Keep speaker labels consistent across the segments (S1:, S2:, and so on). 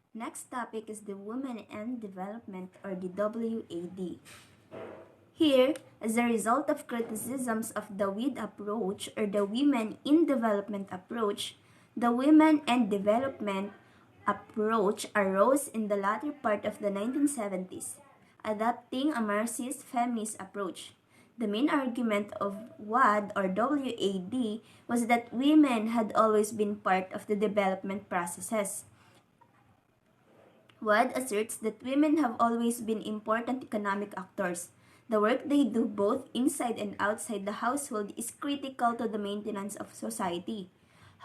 S1: Next topic is the Women and Development, or the WAD. Here, as a result of criticisms of the WID approach, or the Women in Development approach, the Women and Development approach arose in the latter part of the 1970s, adopting a Marxist feminist approach. The main argument of WAD, or WAD was that women had always been part of the development processes. WAD asserts that women have always been important economic actors. The work they do both inside and outside the household is critical to the maintenance of society.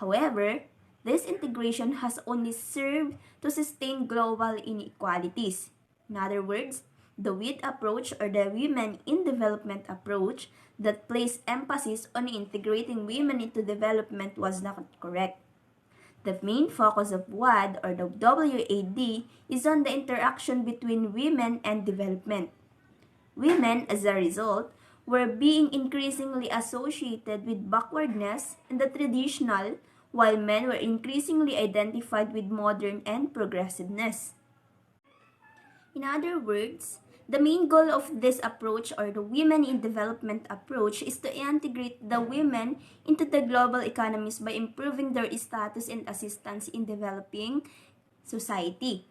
S1: However, this integration has only served to sustain global inequalities. In other words, the WID approach, or the Women in Development approach that placed emphasis on integrating women into development was not correct. The main focus of WAD, or the WAD is on the interaction between women and development. Women, as a result, were being increasingly associated with backwardness in the traditional, while men were increasingly identified with modern and progressiveness. In other words, the main goal of this approach, or the Women in Development approach, is to integrate the women into the global economies by improving their status and assistance in developing society.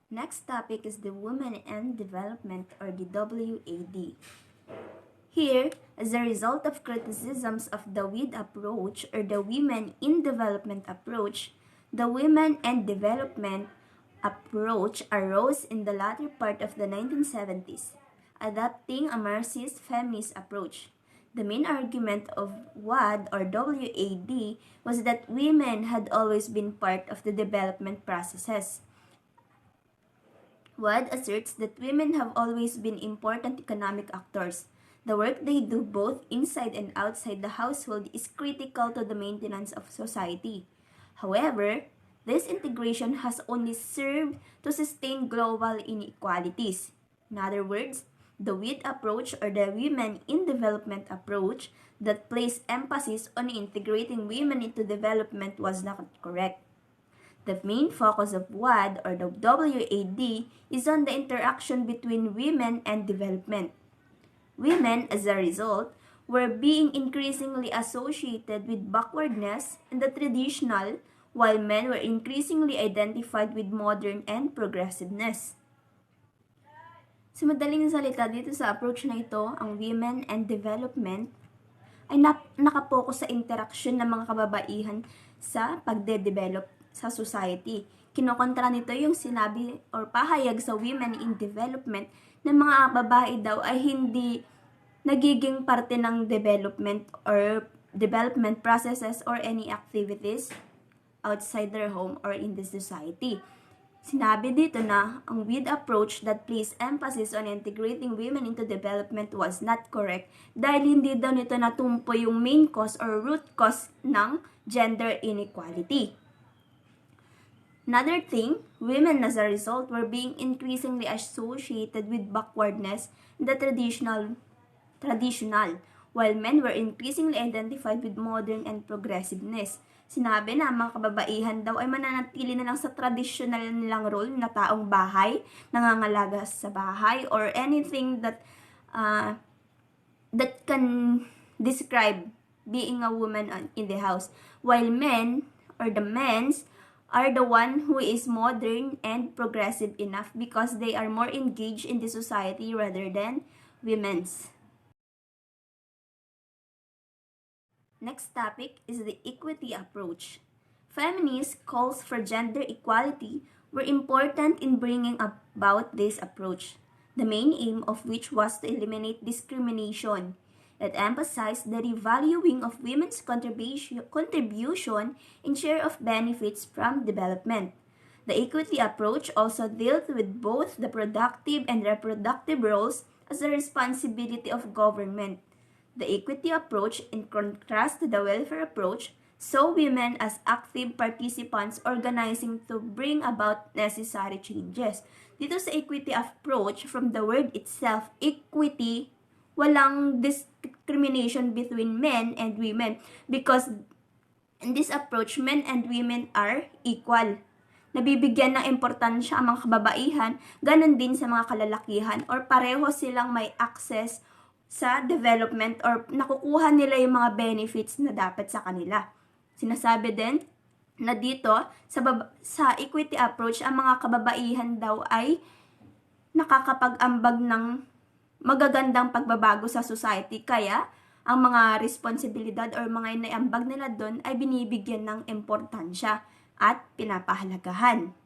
S1: Next topic is the Women and Development, or the WAD. Here, as a result of criticisms of the WID approach, or the Women in Development approach, the Women and Development approach arose in the latter part of the 1970s, adopting a Marxist feminist approach. The main argument of WAD, or WAD was that women had always been part of the development processes. WAD asserts that women have always been important economic actors. The work they do both inside and outside the household is critical to the maintenance of society. However, this integration has only served to sustain global inequalities. In other words, the WID approach, or the Women in Development approach that placed emphasis on integrating women into development was not correct. The main focus of WAD, or the WAD is on the interaction between women and development. Women, as a result, were being increasingly associated with backwardness in the traditional, while men were increasingly identified with modern and progressiveness. Sa madaling salita, dito sa approach na ito, ang Women and Development ay nakapokus sa interaksyon ng mga kababaihan sa pagde-develop sa society. Kinokontra nito yung sinabi or pahayag sa Women in Development na mga babae daw ay hindi nagiging parte ng development or development processes or any activities outside their home or in the society. Sinabi dito na ang WID approach that placed emphasis on integrating women into development was not correct dahil hindi daw nito natumpo yung main cause or root cause ng gender inequality. Another thing, women as a result were being increasingly associated with backwardness in the traditional, while men were increasingly identified with modern and progressiveness. Sinabi na mga kababaihan daw ay mananatili na lang sa traditional nilang role na taong bahay, nangangalaga sa bahay, or anything that can describe being a woman in the house. While men, or the men's, are the one who is modern and progressive enough because they are more engaged in the society rather than women's. Next topic is the equity approach. Feminist calls for gender equality were important in bringing about this approach, the main aim of which was to eliminate discrimination. It emphasized the revaluing of women's contribution and share of benefits from development. The equity approach also dealt with both the productive and reproductive roles as a responsibility of government. The equity approach, in contrast to the welfare approach, saw women as active participants organizing to bring about necessary changes. Dito sa equity approach, from the word itself, equity, walang discrimination between men and women because In this approach, men and women are equal. Nabibigyan ng importansya ang mga kababaihan, ganun din sa mga kalalakihan, or pareho silang may access sa development or nakukuha nila yung mga benefits na dapat sa kanila. Sinasabi din na dito, sa equity approach, ang mga kababaihan daw ay nakakapag-ambag ng magagandang pagbabago sa society. Kaya, ang mga responsibilidad or mga inaiambag nila doon ay binibigyan ng importansya at pinapahalagahan.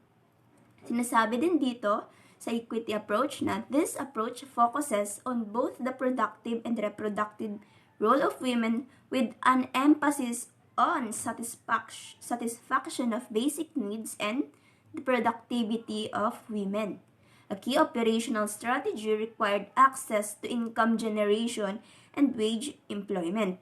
S1: Sinasabi din dito sa equity approach na this approach focuses on both the productive and reproductive role of women with an emphasis on satisfaction of basic needs and the productivity of women. A key operational strategy required access to income generation and wage employment.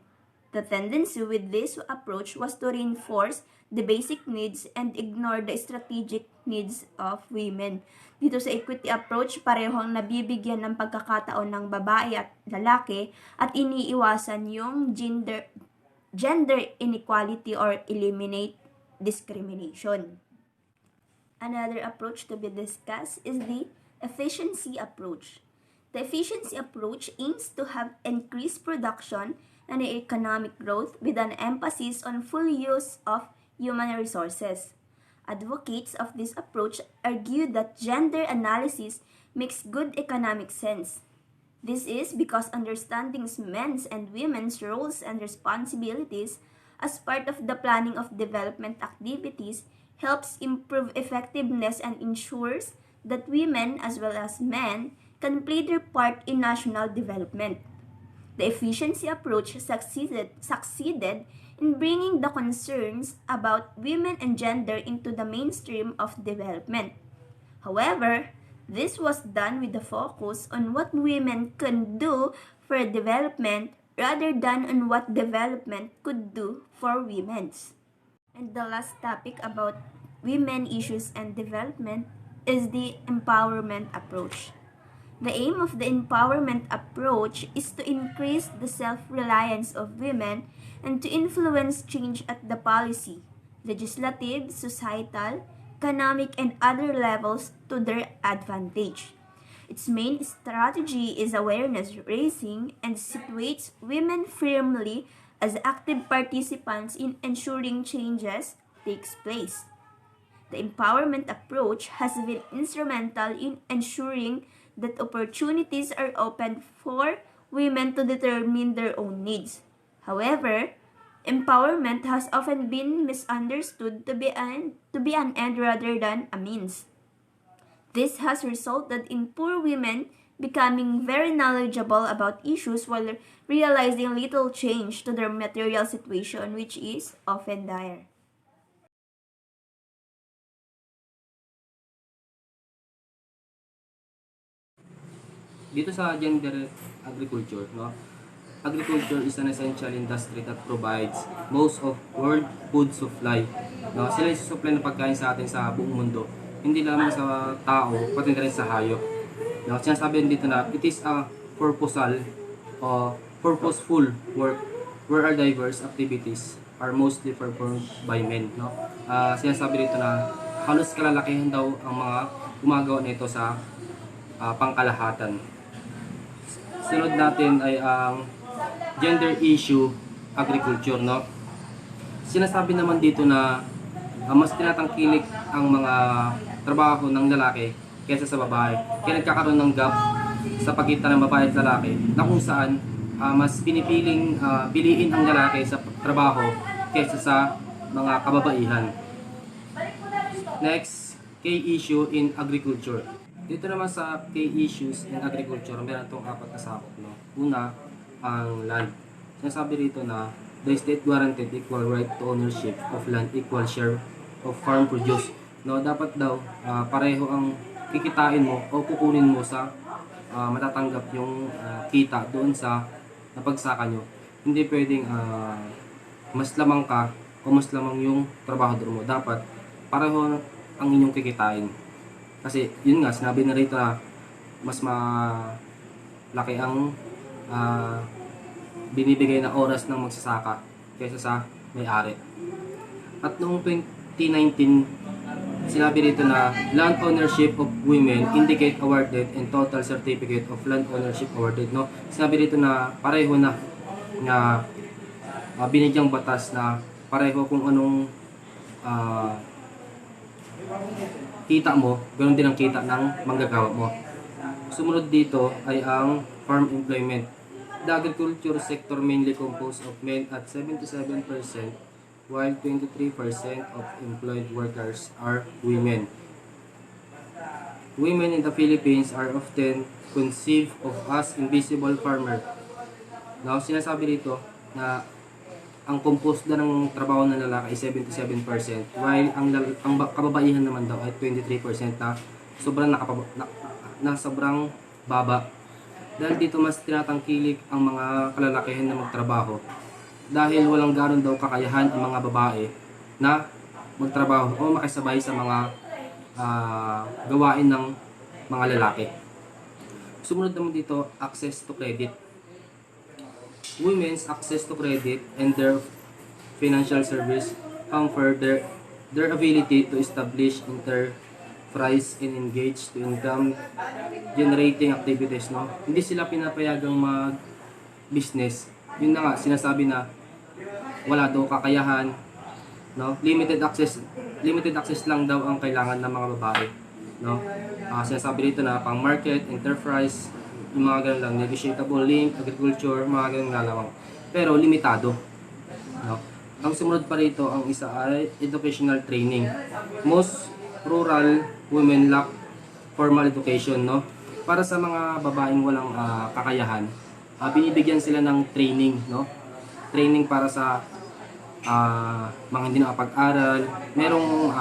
S1: The tendency with this approach was to reinforce the basic needs and ignore the strategic needs of women. Dito sa equity approach, parehong nabibigyan ng pagkakataon ng babae at lalaki at iniiwasan yung gender inequality or eliminate discrimination. Another approach to be discussed is the efficiency approach. The efficiency approach aims to have increased production and economic growth with an emphasis on full use of human resources. Advocates of this approach argue that gender analysis makes good economic sense. This is because understanding men's and women's roles and responsibilities as part of the planning of development activities helps improve effectiveness and ensures that women as well as men can play their part in national development. The efficiency approach succeeded in bringing the concerns about women and gender into the mainstream of development. However, this was done with the focus on what women can do for development rather than on what development could do for women. And the last topic about women issues and development is the empowerment approach. The aim of the empowerment approach is to increase the self-reliance of women and to influence change at the policy, legislative, societal, economic, and other levels to their advantage. Its main strategy is awareness raising and situates women firmly as active participants in ensuring changes takes place. The empowerment approach has been instrumental in ensuring that opportunities are opened for women to determine their own needs. However, empowerment has often been misunderstood to be an end rather than a means. This has resulted in poor women becoming very knowledgeable about issues while realizing little change to their material situation, which is often dire.
S2: Dito sa gender agriculture, no? Agriculture is an essential industry that provides most of world food supply. No? Sila yung supply ng pagkain sa atin sa buong mundo. Hindi lamang sa tao, pati na rin sa hayop. No? Sinasabi dito na it is a purposeful work where our diverse activities are mostly performed by men. No? Sinasabi dito na halos kalalakihan daw ang mga gumagawa nito sa pangkalahatan. Sunod natin ay ang gender issue agriculture, no? Sinasabi naman dito na mas tinatangkilik ang mga trabaho ng lalaki kaysa sa babae. Kaya nagkakaroon ng gap sa pagitan ng babae at lalaki na kung saan mas pinipiling piliin ang lalaki sa trabaho kaysa sa mga kababaihan. Next, key issue in agriculture. Dito naman sa key issues in agriculture, meron itong 4 na sakop. No? Una, ang land. Sinasabi rito na the state guaranteed equal right to ownership of land, equal share of farm produce. No, dapat daw pareho ang kikitain mo o kukunin mo sa matatanggap yung kita doon sa napagsaka nyo. Hindi pwedeng mas lamang ka o mas lamang yung trabahador mo. Dapat pareho ang inyong kikitain. Kasi yun nga, sinabi na rito na mas malaki ang binibigay na oras ng magsasaka kaysa sa may-ari. At noong 2019, sinabi rito na land ownership of women indicate awarded and total certificate of land ownership awarded, no. Sinabi rito na pareho na binigyang batas na pareho kung anong ah, kita mo, ganoon din ang kita ng manggagawa mo. Sumunod dito ay ang farm employment. The agriculture sector mainly composed of men at 77%, while 23% of employed workers are women. Women in the Philippines are often conceived of as invisible farmer. Now, sinasabi dito na ang composed na ng trabaho ng lalaki ay 77%, while ang kababaihan naman daw ay 23% na sobrang na sobrang baba. Dahil dito mas tinatangkilik ang mga kalalakihan na magtrabaho dahil walang ganoon daw kakayahan ang mga babae na magtrabaho o makisabay sa mga gawain ng mga lalaki. Sumunod naman dito, access to credit. Women's access to credit and their financial service hamper their ability to establish enterprise and engage to income generating activities, no. Hindi sila pinapayagang mag-business. Yun na nga, sinasabi na wala daw kakayahan, no. Limited access lang daw ang kailangan ng mga babae, no. Sinasabi dito na pang market, enterprise, yung mga ganun lang, negotiable link, agriculture, mga ganun nga lamang. Pero limitado, no. Ang sumunod pa rito, ang isa ay educational training. Most rural women lack formal education, no. Para sa mga babaeng walang kakayahan, binibigyan sila ng training, no. Training para sa mga hindi nakapag-aral, merong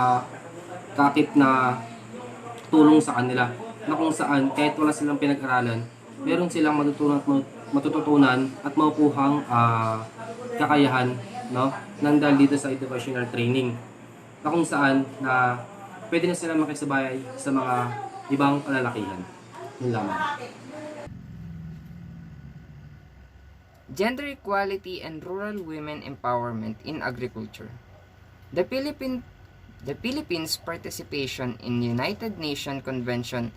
S2: kakit na tulong sa kanila na kung saan kahit wala silang pinag-aralan, meron silang matututunan at makukuhang kakayahan, no, nang dahil dito sa educational training na kung saan na pwede na sila makisabay sa mga ibang kalalakihan. Yun lamang.
S3: Gender equality and rural women empowerment in agriculture. The Philippines' participation in United Nations Convention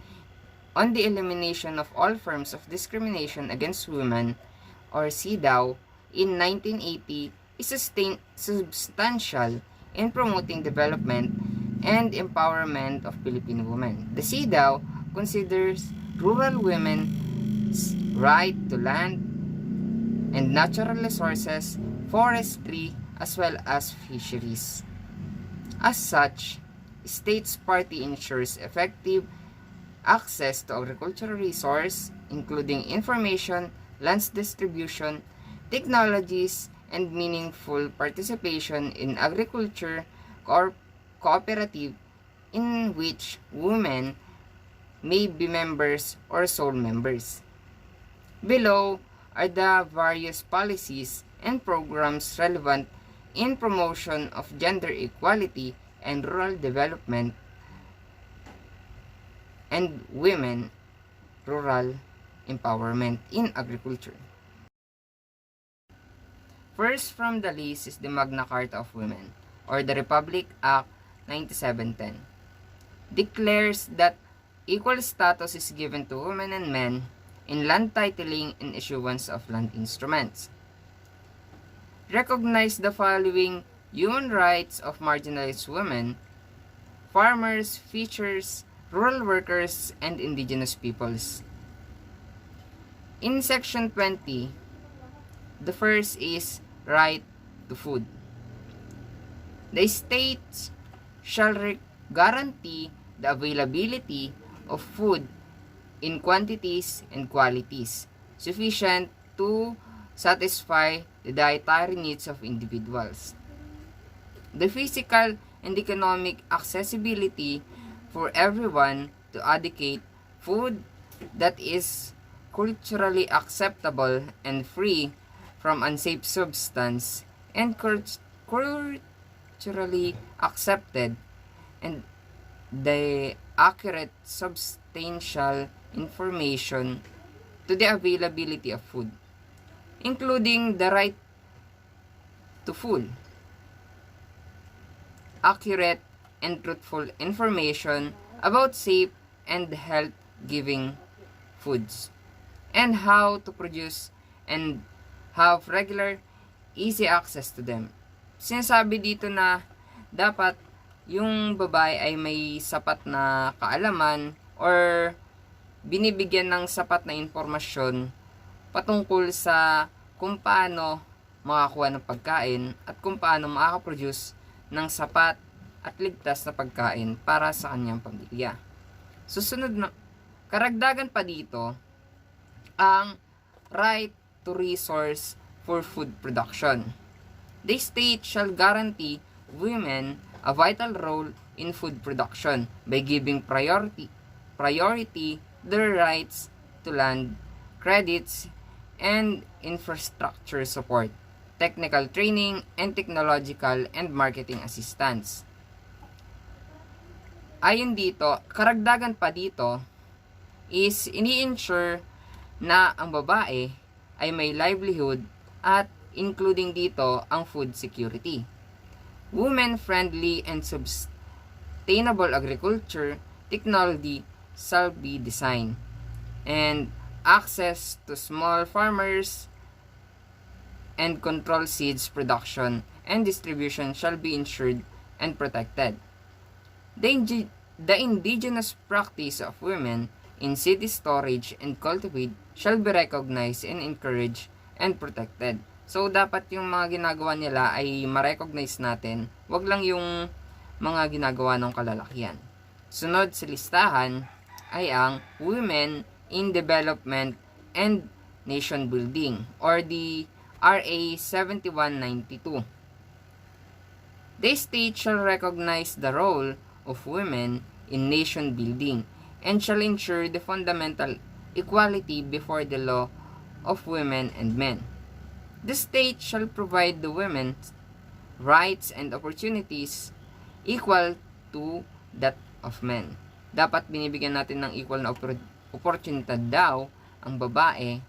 S3: on the Elimination of All Forms of Discrimination Against Women, or CEDAW, in 1980 is substantial in promoting development and empowerment of Philippine women. The CEDAW considers rural women's right to land and natural resources, forestry, as well as fisheries. As such, states party ensures effective access to agricultural resource, including information, lands distribution, technologies, and meaningful participation in agriculture cooperative in which women may be members or sole members. Below are the various policies and programs relevant in promotion of gender equality and rural development and women rural empowerment in agriculture. First from the list is the Magna Carta of Women, or the Republic Act 9710. Declares that equal status is given to women and men in land titling and issuance of land instruments. Recognize the following human rights of marginalized women, farmers, fishers, rural workers, and indigenous peoples. In Section 20, the first is right to food. The states shall guarantee the availability of food in quantities and qualities sufficient to satisfy the dietary needs of individuals. The physical and economic accessibility for everyone to adequate food that is culturally acceptable and free from unsafe substance and culturally accepted, and the accurate substantial information to the availability of food, including the right to food. accurate and truthful information about safe and health-giving foods, and how to produce and have regular, easy access to them. Sinasabi dito na dapat yung babae ay may sapat na kaalaman or binibigyan ng sapat na impormasyon patungkol sa kung paano makakuha ng pagkain at kung paano makakaproduce ng sapat at ligtas na pagkain para sa kanyang pamilya. Susunod na, karagdagan pa dito, ang right to resource for food production. The state shall guarantee women a vital role in food production by giving priority their rights to land, credits, and infrastructure support, technical training, and technological and marketing assistance. Ayon dito, karagdagan pa dito is ini-ensure na ang babae ay may livelihood at including dito ang food security. Women-friendly and sustainable agriculture technology shall be designed, and access to small farmers and control seeds production and distribution shall be ensured and protected. The indigenous practice of women in seed storage and cultivate shall be recognized and encouraged and protected. So, dapat yung mga ginagawa nila ay ma-recognize natin, wag lang yung mga ginagawa ng kalalakihan. Sunod sa listahan ay ang Women in Development and Nation Building or the RA 7192. The state shall recognize the role of women in nation building and shall ensure the fundamental equality before the law of women and men. The state shall provide the women's rights and opportunities equal to that of men. Dapat binibigyan natin ng equal na oportunidad daw ang babae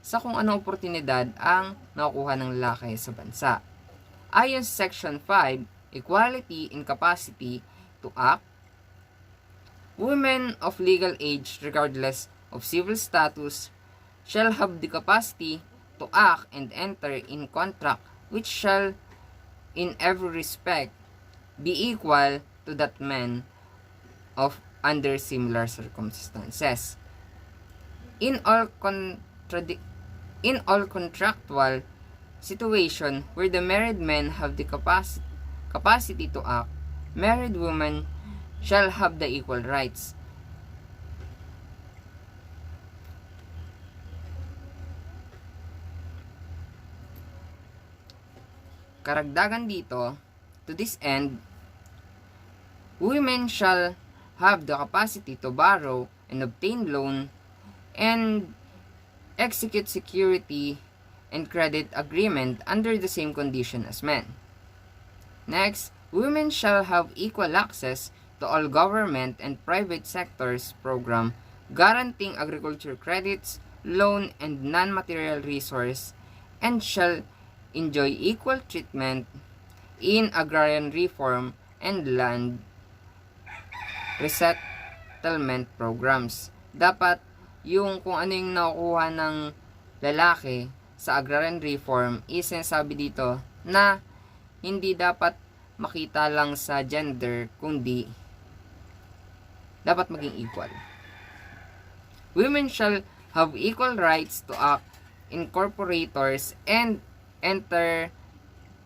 S3: sa kung anong oportunidad ang nakukuha ng lalaki sa bansa. Ayon sa Section 5, Equality in Capacity to Act, women of legal age regardless of civil status shall have the capacity to act and enter in contract which shall in every respect be equal to that men of under similar circumstances. In all contractual situation where the married men have the capacity to act, married women shall have the equal rights. Karagdagan dito, to this end, women shall have the capacity to borrow and obtain loan and execute security and credit agreement under the same condition as men. Next, women shall have equal access to all government and private sectors program guaranteeing agriculture credits, loan, and non-material resource, and shall enjoy equal treatment in agrarian reform and land resettlement programs. Dapat yung kung ano yung nakukuha ng lalaki sa agrarian reform is sinasabi dito na hindi dapat makita lang sa gender kundi dapat maging equal. Women shall have equal rights to act incorporators and enter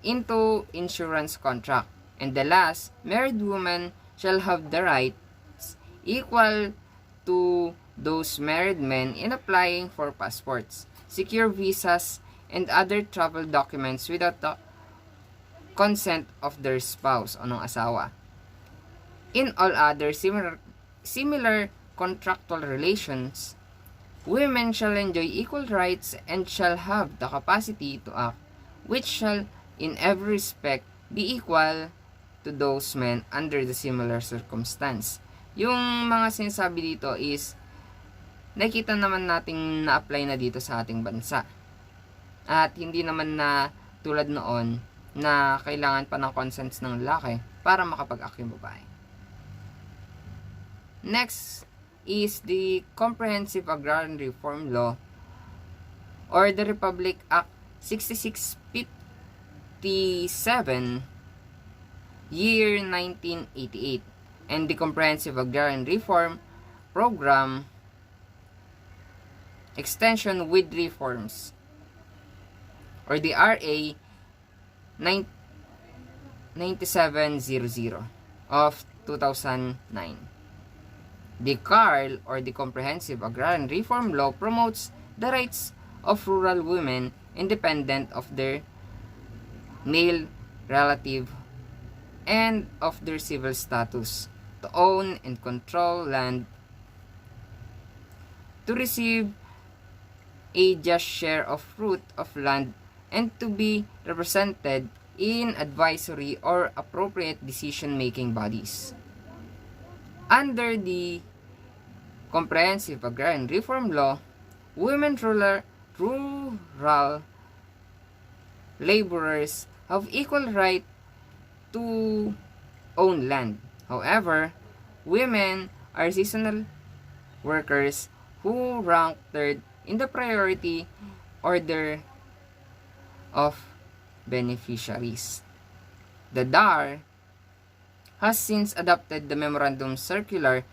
S3: into insurance contract. And the last, married women shall have the rights equal to those married men in applying for passports, secure visas, and other travel documents without the consent of their spouse o ng asawa. In all other similar contractual relations, women shall enjoy equal rights and shall have the capacity to act, which shall in every respect be equal to those men under the similar circumstance. Yung mga sinasabi dito is nakita naman nating na-apply na dito sa ating bansa. At hindi naman na tulad noon na kailangan pa ng consents ng lalaki para makapag-act yung babae. Next is the Comprehensive Agrarian Reform Law or the Republic Act 6657, year 1988, and the Comprehensive Agrarian Reform Program Extension with Reforms, or the RA 9700 of 2009. The CARL, or the Comprehensive Agrarian Reform Law, promotes the rights of rural women independent of their male relative and of their civil status to own and control land, to receive a just share of fruit of land, and to be represented in advisory or appropriate decision-making bodies. Under the Comprehensive Agrarian Reform Law, women rural laborers have equal right to own land. However, women are seasonal workers who rank third in the priority order of beneficiaries. The DAR has since adopted the Memorandum Circular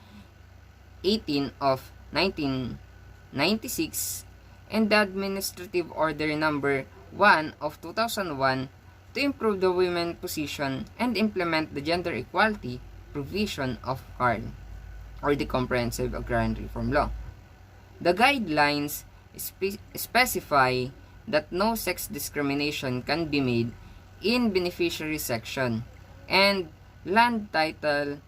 S3: 18 of 1996 and the Administrative Order Number 1 of 2001 to improve the women's position and implement the gender equality provision of CARL, or the Comprehensive Agrarian Reform Law. The guidelines specify that no sex discrimination can be made in beneficiary section, and land title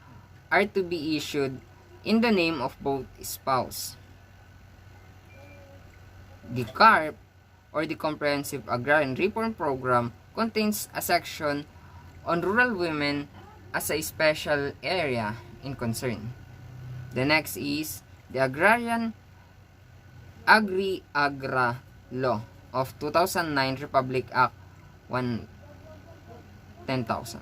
S3: are to be issued in the name of both spouse. The CARP, or the Comprehensive Agrarian Reform Program, contains a section on rural women as a special area in concern. The next is the Agri-Agra Law of 2009, Republic Act 10,000.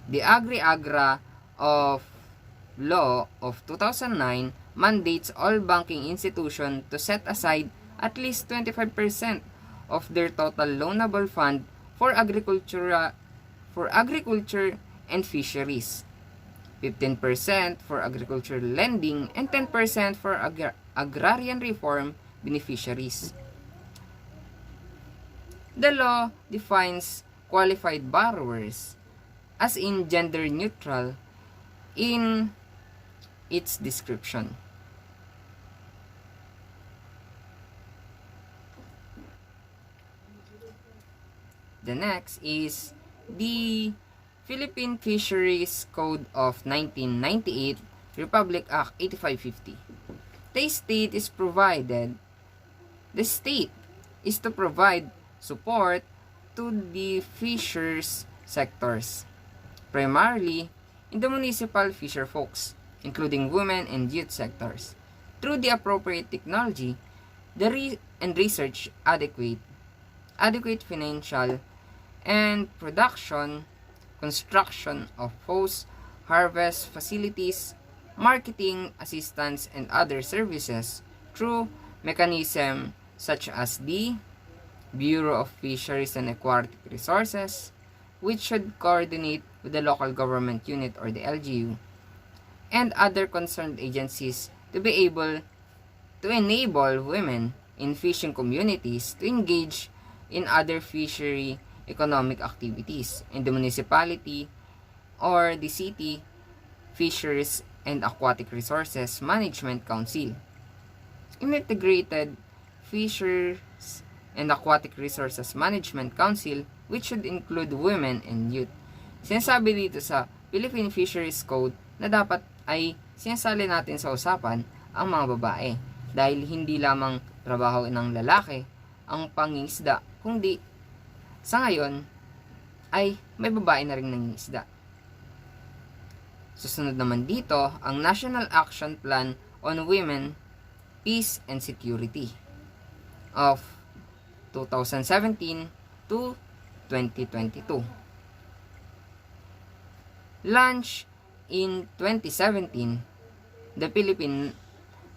S3: The Agri-Agra of Law of 2009 mandates all banking institutions to set aside at least 25% of their total loanable fund for agriculture and fisheries, 15% for agricultural lending, and 10% for agrarian reform beneficiaries. The law defines qualified borrowers as in gender neutral in its description. The next is the Philippine Fisheries Code of 1998, Republic Act 8550. The state is to provide support to the fishers sectors, primarily in the municipal fisher folks, including women and youth sectors, through the appropriate technology, and research adequate financial and construction of post-harvest facilities, marketing assistance, and other services through mechanisms such as the Bureau of Fisheries and Aquatic Resources, which should coordinate with the local government unit or the LGU, and other concerned agencies to be able to enable women in fishing communities to engage in other fishery economic activities in the municipality or the city Fisheries and Aquatic Resources Management Council, Integrated Fisheries and Aquatic Resources Management Council, which should include women and youth. Sinasabi dito sa Philippine Fisheries Code na dapat ay sinasali natin sa usapan ang mga babae dahil hindi lamang trabaho ng lalaki ang pangingisda, kundi sa ngayon ay may babae na rin nangingisda. Susunod naman dito ang National Action Plan on Women, Peace and Security of 2017, to 2022. Launched in 2017, the Philippine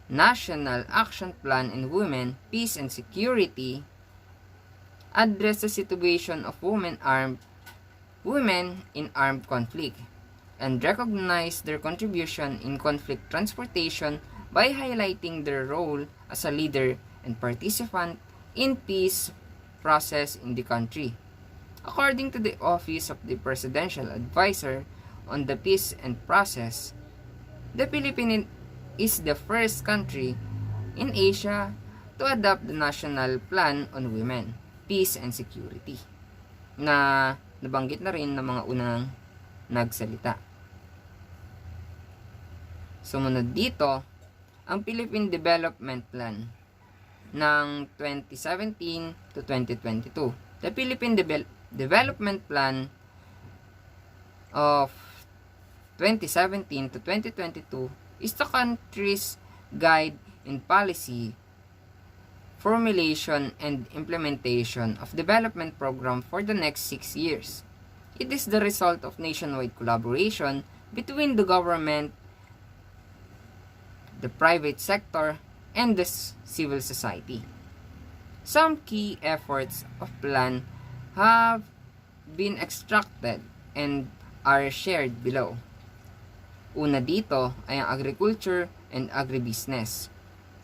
S3: National Action Plan on Women, Peace and Security addressed the situation of women in armed conflict and recognized their contribution in conflict transportation by highlighting their role as a leader and participant in peace process in the country. According to the Office of the Presidential Advisor on the Peace and Process, the Philippines is the first country in Asia to adopt the National Plan on Women, Peace and Security, na nabanggit na rin ng mga unang nagsalita. Sumunod dito, ang Philippine Development Plan ng 2017 to 2022. The Philippine Development Plan of 2017 to 2022 is the country's guide in policy formulation and implementation of development program for the next 6 years. It is the result of nationwide collaboration between the government, the private sector, and the civil society. Some key efforts of plan have been extracted and are shared below. Una dito ay ang agriculture and agribusiness.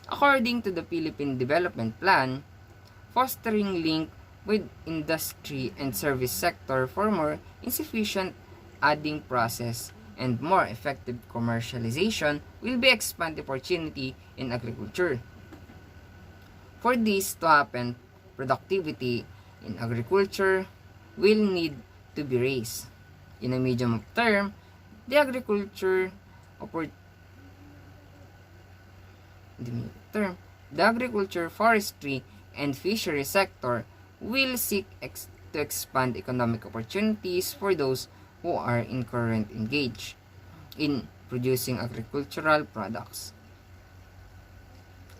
S3: According to the Philippine Development Plan, fostering link with industry and service sector for more insufficient adding process and more effective commercialization will be expand opportunity in agriculture. For this to happen, productivity in agriculture will need to be raised. In a medium term, the agriculture forestry, and fishery sector will seek to expand economic opportunities for those who are currently engaged in producing agricultural products,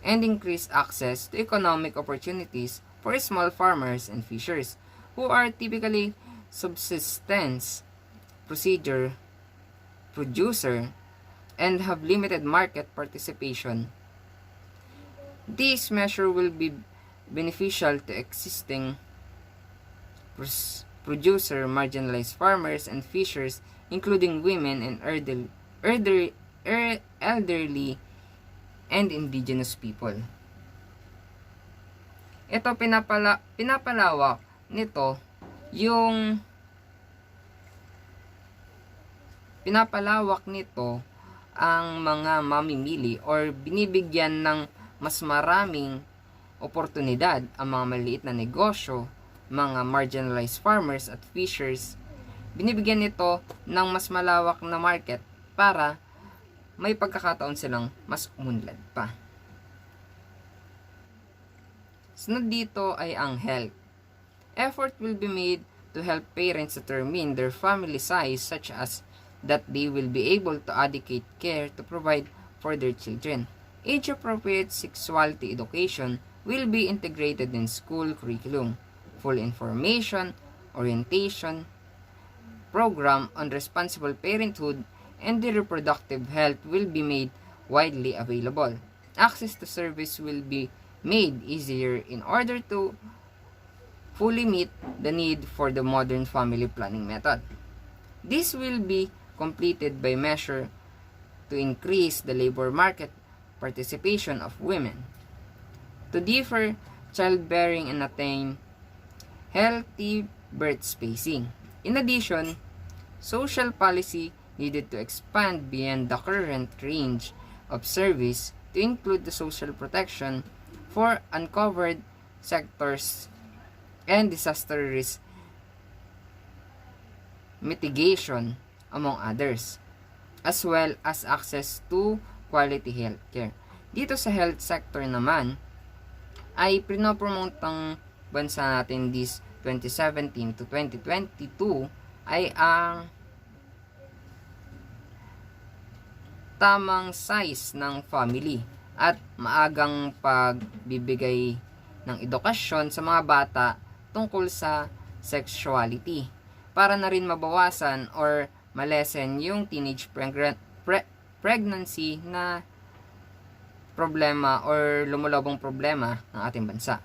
S3: and increase access to economic opportunities for small farmers and fishers who are typically subsistence producer and have limited market participation. This measure will be beneficial to existing producer, marginalized farmers and fishers, including women and elderly and indigenous people. Ito pinapalawak nito yung ang mga mamimili or binibigyan ng mas maraming oportunidad ang mga maliit na negosyo, mga marginalized farmers at fishers. Binibigyan nito ng mas malawak na market para may pagkakataon silang mas umunlad pa. Sunod dito ay ang health. Effort will be made to help parents determine their family size such as that they will be able to adequate care to provide for their children. Age-appropriate sexuality education will be integrated in school curriculum. Full information, orientation, program on responsible parenthood and the reproductive health will be made widely available. Access to service will be made easier in order to fully meet the need for the modern family planning method. This will be completed by measure to increase the labor market participation of women, to defer childbearing and attain healthy birth spacing. In addition, social policy needed to expand beyond the current range of service to include the social protection for uncovered sectors and disaster risk mitigation, among others, as well as access to quality healthcare. Dito sa health sector naman, ay pinopromote ng bansa natin this 2017 to 2022 ay ang tamang size ng family at maagang pagbibigay ng edukasyon sa mga bata tungkol sa sexuality para na rin mabawasan or malesen yung teenage pregnancy na problema or lumulubong problema ng ating bansa.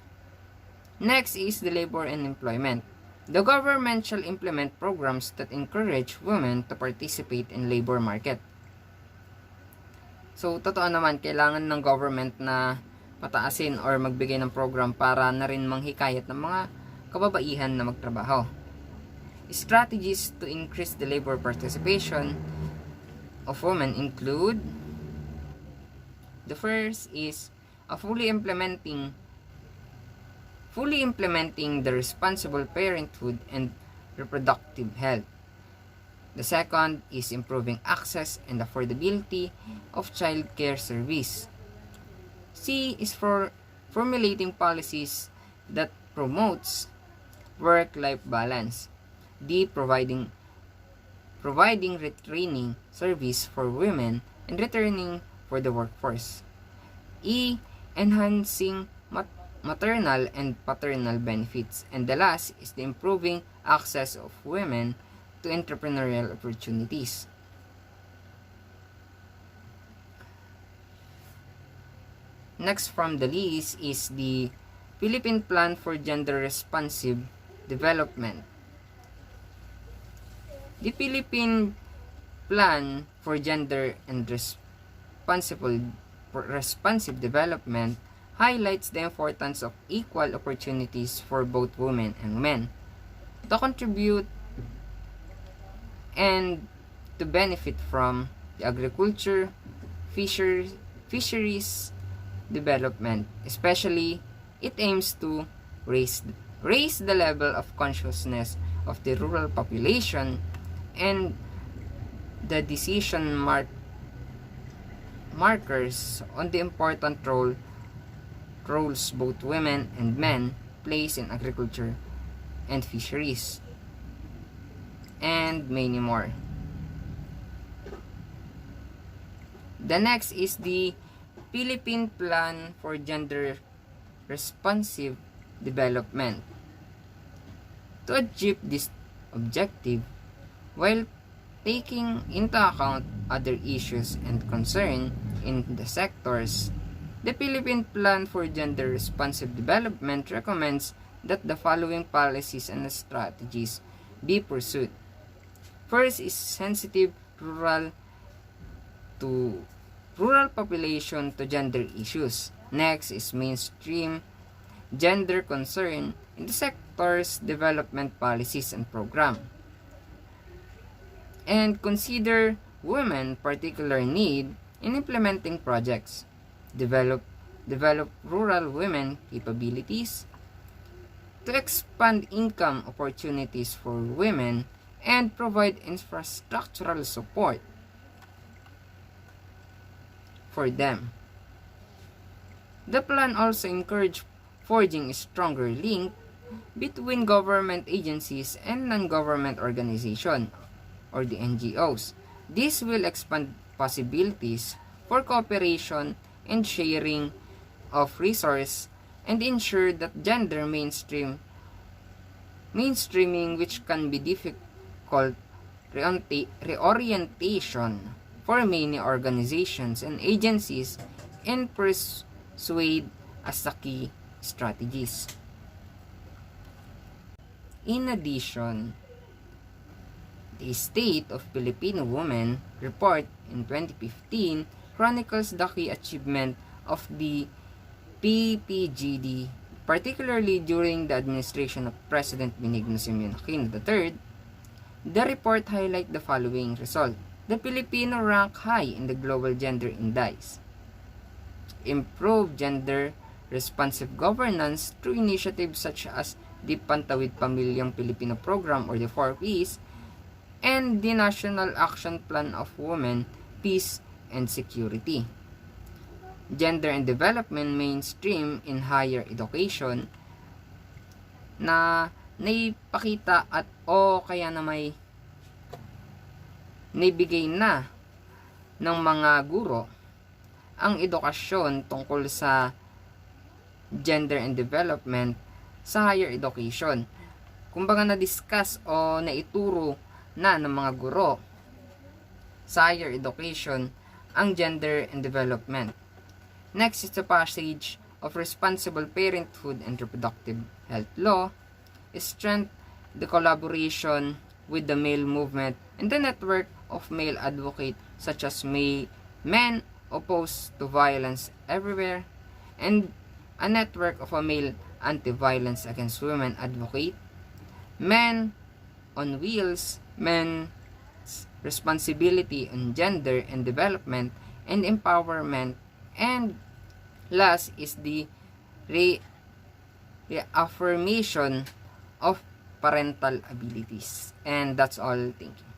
S3: Next is the labor and employment. The government shall implement programs that encourage women to participate in labor market. So, totoo naman, kailangan ng government na pataasin or magbigay ng program para na rin manghikayat ng mga kababaihan na magtrabaho. Strategies to increase the labor participation of women include: the first is fully implementing the responsible parenthood and reproductive health. The second is improving access and affordability of child care service. C is for formulating policies that promotes work-life balance. D, providing retraining service for women and returning for the workforce. E, enhancing maternal and paternal benefits. And the last is the improving access of women to entrepreneurial opportunities. Next from the list is the Philippine Plan for Gender Responsive Development. The Philippine Plan for Gender and Responsive Development highlights the importance of equal opportunities for both women and men to contribute and to benefit from the agriculture, fisheries development. Especially, it aims to raise the level of consciousness of the rural population and the decision markers on the important roles both women and men plays in agriculture and fisheries, and many more. The next is the Philippine Plan for Gender Responsive Development. To achieve this objective, while taking into account other issues and concern in the sectors, the Philippine Plan for Gender Responsive Development recommends that the following policies and strategies be pursued. First is sensitive rural population to gender issues. Next is mainstream gender concern in the sector's development policies and program. And consider women particular need in implementing projects. Develop rural women capabilities to expand income opportunities for women and provide infrastructural support for them. The plan also encouraged forging a stronger link between government agencies and non-government organizations or the NGOs. This will expand possibilities for cooperation and sharing of resources and ensure that gender mainstreaming, which can be difficult reorientation for many organizations and agencies, and persuade as the key strategies. In addition, the State of Filipino Women report in 2015 chronicles the key achievement of the PPGD, particularly during the administration of President Benigno Simeon Aquino III. The report highlights the following result. The Filipino rank high in the Global Gender Index. Improve gender responsive governance through initiatives such as the Pantawid Pamilyang Pilipino Program or the 4Ps and the National Action Plan of Women, Peace, and Security. Gender and development mainstream in higher education na naipakita at kaya na may naibigay na ng mga guro ang edukasyon tungkol sa gender and development sa higher education. Kumbaga na-discuss o naituro na ng mga guro sa higher education ang gender and development. Next is the passage of Responsible Parenthood and Reproductive Health Law, strengthen the collaboration with the male movement and the network of male advocates such as men opposed to violence everywhere, and a network of a male anti-violence against women advocate, Men on Wheels, men's responsibility on gender and development and empowerment, and last is the reaffirmation of parental abilities. And that's all. Thank you.